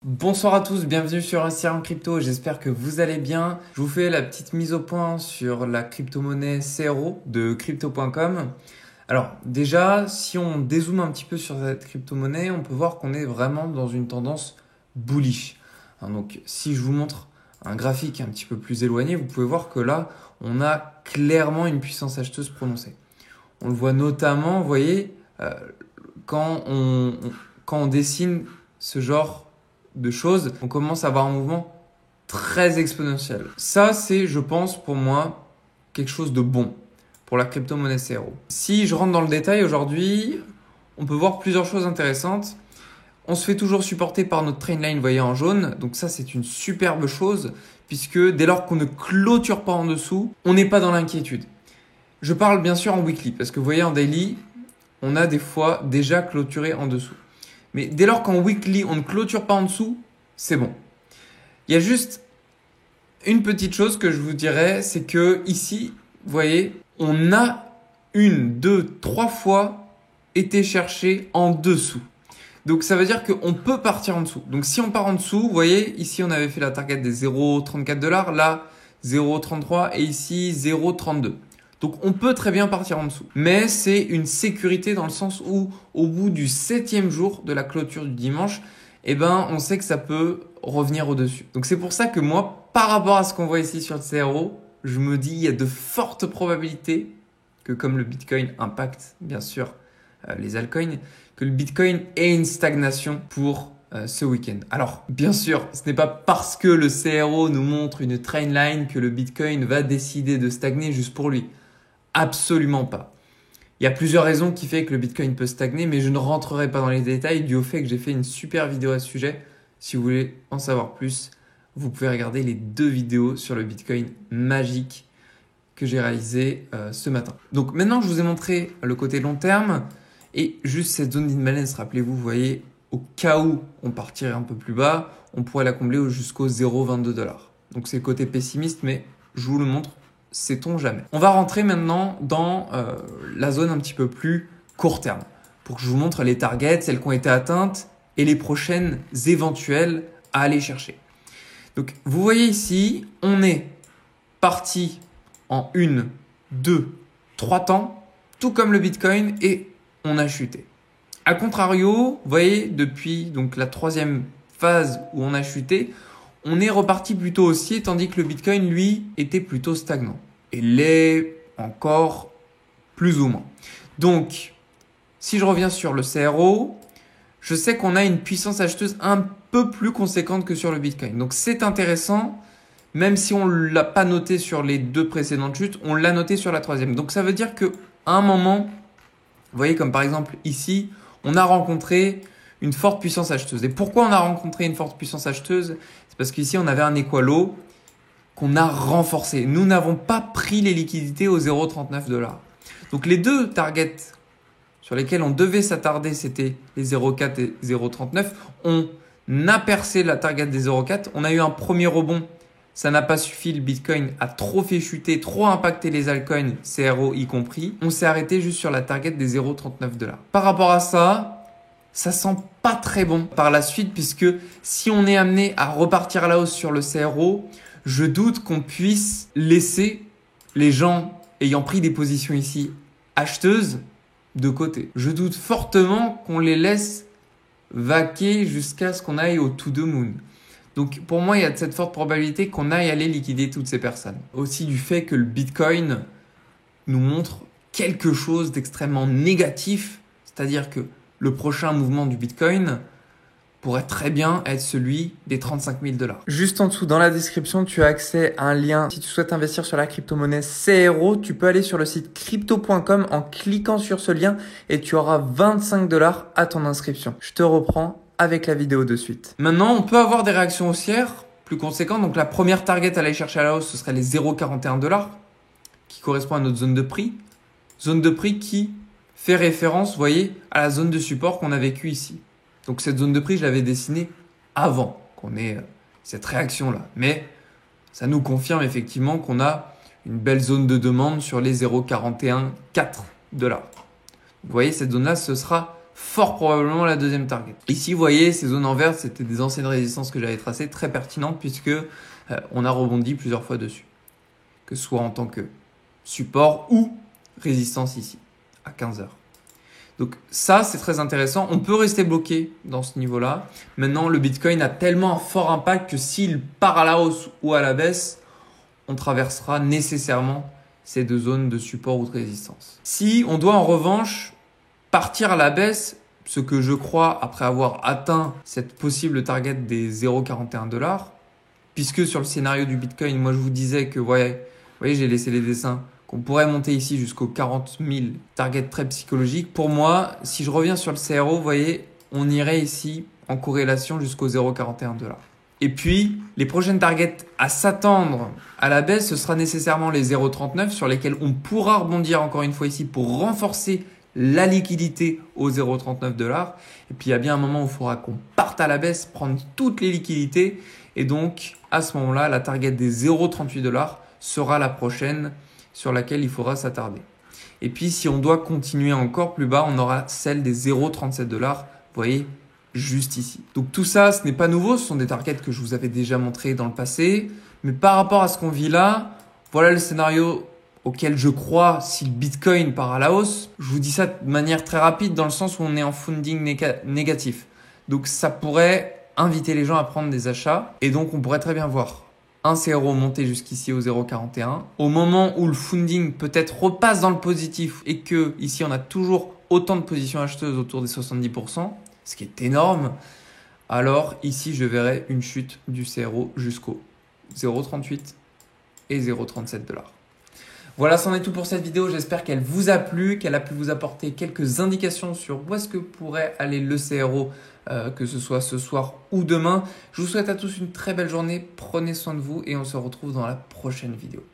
Bonsoir à tous, bienvenue sur Instagram Crypto, j'espère que vous allez bien. Je vous fais la petite mise au point sur la crypto-monnaie CRO de crypto.com. Alors déjà, si on dézoome un petit peu sur cette crypto-monnaie, on peut voir qu'on est vraiment dans une tendance bullish. Donc si je vous montre un graphique un petit peu plus éloigné, vous pouvez voir que là, on a clairement une puissance acheteuse prononcée. On le voit notamment, vous voyez, quand on dessine ce genre de choses, on commence à avoir un mouvement très exponentiel. Ça, c'est, je pense, pour moi, quelque chose de bon pour la crypto-monnaie CRO. Si je rentre dans le détail aujourd'hui, on peut voir plusieurs choses intéressantes. On se fait toujours supporter par notre trendline, vous voyez, en jaune. Donc ça, c'est une superbe chose puisque dès lors qu'on ne clôture pas en dessous, on n'est pas dans l'inquiétude. Je parle bien sûr en weekly parce que vous voyez, en daily, on a des fois déjà clôturé en dessous. Mais dès lors qu'en weekly, on ne clôture pas en dessous, c'est bon. Il y a juste une petite chose que je vous dirais, c'est que ici, vous voyez, on a une, deux, trois fois été chercher en dessous. Donc ça veut dire qu'on peut partir en dessous. Donc si on part en dessous, vous voyez, ici on avait fait la target des 0,34$, là 0,33 et ici 0,32. Donc on peut très bien partir en dessous. Mais c'est une sécurité dans le sens où au bout du 7e jour de la clôture du dimanche, on sait que ça peut revenir au-dessus. Donc c'est pour ça que moi, par rapport à ce qu'on voit ici sur le CRO, je me dis il y a de fortes probabilités que comme le Bitcoin impacte bien sûr les altcoins, que le Bitcoin ait une stagnation pour ce week-end. Alors, bien sûr, ce n'est pas parce que le CRO nous montre une trendline que le Bitcoin va décider de stagner juste pour lui. Absolument pas. Il y a plusieurs raisons qui font que le Bitcoin peut stagner, mais je ne rentrerai pas dans les détails dû au fait que j'ai fait une super vidéo à ce sujet. Si vous voulez en savoir plus, vous pouvez regarder les 2 vidéos sur le Bitcoin magique que j'ai réalisé ce matin. Donc maintenant, je vous ai montré le côté long terme et juste cette zone d'imbalance, rappelez-vous, vous voyez, au cas où on partirait un peu plus bas, on pourrait la combler jusqu'au 0,22$. Donc c'est le côté pessimiste, mais je vous le montre. Sait-on jamais. On va rentrer maintenant dans la zone un petit peu plus court terme pour que je vous montre les targets, celles qui ont été atteintes et les prochaines éventuelles à aller chercher. Donc vous voyez ici, on est parti en 1, 2, 3 temps, tout comme le Bitcoin et on a chuté. A contrario, vous voyez, depuis donc la 3e phase où on a chuté, on est reparti plutôt haussier, tandis que le Bitcoin, lui, était plutôt stagnant. Et l'est encore plus ou moins. Donc, si je reviens sur le CRO, je sais qu'on a une puissance acheteuse un peu plus conséquente que sur le Bitcoin. Donc, c'est intéressant, même si on ne l'a pas noté sur les 2 précédentes chutes, on l'a noté sur la 3e. Donc, ça veut dire qu'à un moment, vous voyez, comme par exemple ici, on a rencontré une forte puissance acheteuse. Et pourquoi on a rencontré une forte puissance acheteuse? C'est parce qu'ici, on avait un équalo qu'on a renforcé. Nous n'avons pas pris les liquidités aux 0,39$. Donc, les 2 targets sur lesquels on devait s'attarder, c'était les 0,4 et 0,39. On a percé la target des 0,4. On a eu un premier rebond. Ça n'a pas suffi. Le Bitcoin a trop fait chuter, trop impacté les altcoins, CRO y compris. On s'est arrêté juste sur la target des 0,39$. Par rapport à ça, ça sent pas très bon par la suite puisque si on est amené à repartir à la hausse sur le CRO, je doute qu'on puisse laisser les gens ayant pris des positions ici acheteuses de côté. Je doute fortement qu'on les laisse vaquer jusqu'à ce qu'on aille au to the moon. Donc pour moi, il y a de cette forte probabilité qu'on aille aller liquider toutes ces personnes. Aussi du fait que le Bitcoin nous montre quelque chose d'extrêmement négatif, c'est-à-dire que le prochain mouvement du Bitcoin pourrait très bien être celui des 35 000$. Juste en dessous, dans la description, tu as accès à un lien. Si tu souhaites investir sur la crypto-monnaie CRO, tu peux aller sur le site crypto.com en cliquant sur ce lien et tu auras 25$ à ton inscription. Je te reprends avec la vidéo de suite. Maintenant, on peut avoir des réactions haussières plus conséquentes. Donc la première target à aller chercher à la hausse, ce serait les 0,41$ qui correspond à notre zone de prix. Zone de prix qui fait référence, vous voyez, à la zone de support qu'on a vécue ici. Donc cette zone de prix, je l'avais dessinée avant qu'on ait cette réaction-là. Mais ça nous confirme effectivement qu'on a une belle zone de demande sur les 0,414$. Vous voyez, cette zone-là, ce sera fort probablement la deuxième target. Ici, vous voyez, ces zones en vert, c'était des anciennes résistances que j'avais tracées, très pertinentes puisque on a rebondi plusieurs fois dessus. Que ce soit en tant que support ou résistance ici, à 15 heures. Donc ça, c'est très intéressant. On peut rester bloqué dans ce niveau-là. Maintenant, le Bitcoin a tellement un fort impact que s'il part à la hausse ou à la baisse, on traversera nécessairement ces deux zones de support ou de résistance. Si on doit en revanche partir à la baisse, ce que je crois après avoir atteint cette possible target des 0,41$, puisque sur le scénario du Bitcoin, moi je vous disais que, vous voyez, j'ai laissé les dessins, qu'on pourrait monter ici jusqu'aux 40 000 targets très psychologiques. Pour moi, si je reviens sur le CRO, vous voyez, on irait ici en corrélation jusqu'aux 0,41$. Et puis, les prochaines targets à s'attendre à la baisse, ce sera nécessairement les 0,39 sur lesquels on pourra rebondir encore une fois ici pour renforcer la liquidité aux 0,39$. Et puis, il y a bien un moment où il faudra qu'on parte à la baisse, prendre toutes les liquidités. Et donc, à ce moment-là, la target des 0,38$ sera la prochaine sur laquelle il faudra s'attarder. Et puis, si on doit continuer encore plus bas, on aura celle des 0,37$. Vous voyez, juste ici. Donc tout ça, ce n'est pas nouveau. Ce sont des targets que je vous avais déjà montrés dans le passé. Mais par rapport à ce qu'on vit là, voilà le scénario auquel je crois si le Bitcoin part à la hausse. Je vous dis ça de manière très rapide dans le sens où on est en funding négatif. Donc ça pourrait inviter les gens à prendre des achats. Et donc on pourrait très bien voir un CRO monter jusqu'ici au 0,41. Au moment où le funding peut-être repasse dans le positif et que ici on a toujours autant de positions acheteuses autour des 70%, ce qui est énorme, alors ici je verrai une chute du CRO jusqu'au 0,38 et 0,37$. Voilà, c'en est tout pour cette vidéo. J'espère qu'elle vous a plu, qu'elle a pu vous apporter quelques indications sur où est-ce que pourrait aller le CRO, que ce soit ce soir ou demain. Je vous souhaite à tous une très belle journée. Prenez soin de vous et on se retrouve dans la prochaine vidéo.